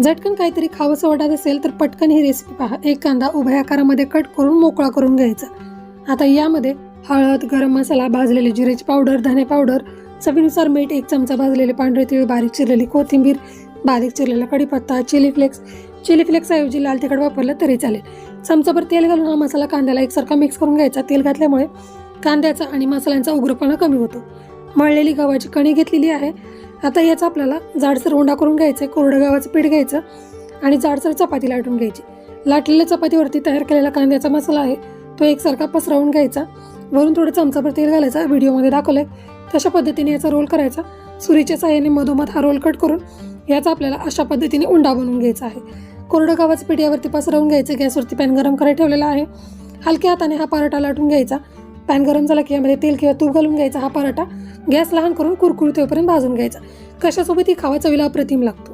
झटकन काहीतरी खावंसं वाटत असेल तर पटकन ही रेसिपी पहा। एक कांदा उभ्या आकारामध्ये कट करून मोकळा करून घ्यायचा। आता यामध्ये हळद, गरम मसाला, भाजलेली जिऱ्याची पावडर, धने पावडर, चवीनुसार मीठ, 1 चमचा भाजलेले पांढरे तीळ, बारीक चिरलेली कोथिंबीर, बारीक चिरलेला कढीपत्ता, चिली फ्लेक्स ऐवजी लाल तिखट वापरलं तरी चालेल। चमचाभर तेल घालून हा मसाला कांद्याला एकसारखा मिक्स करून घ्यायचा। तेल घातल्यामुळे कांद्याचा आणि मसाल्यांचा उग्रपणा कमी होतो। मळलेली गव्हाची कणी घेतलेली आहे। आता याचा आपल्याला जाडसर उंडा करून घ्यायचा। कोरडं गव्हाचं पीठ घ्यायचं आणि जाडसर चपाती लाटून घ्यायची। लाटलेल्या चपातीवरती तयार केलेला कांद्याचा मसाला आहे तो एकसारखा पसरवून घ्यायचा। वरून थोडं चमचाभर तेल घालायचा। व्हिडिओमध्ये दाखवलंय तशा पद्धतीने याचा रोल करायचा। सुरीच्या साहाय्याने मधोमध हा रोल कट करून याचा आपल्याला अशा पद्धतीने उंडा बनवून घ्यायचा आहे। कोरडं गव्हाचं पीठ यावरती पसरवून घ्यायचं। गॅसवरती पॅन गरम करायला ठेवलेला आहे। हलक्या हाताने हा पराठा लाटून घ्यायचा। पॅन गरम झाला की यामध्ये तेल किंवा तूप घालून घ्यायचा। हा पराठा गॅस लहान करून कुरकुरीत होईपर्यंत भाजून घ्यायचा। कशासोबत ही खावा चवीला अप्रतिम लागतो।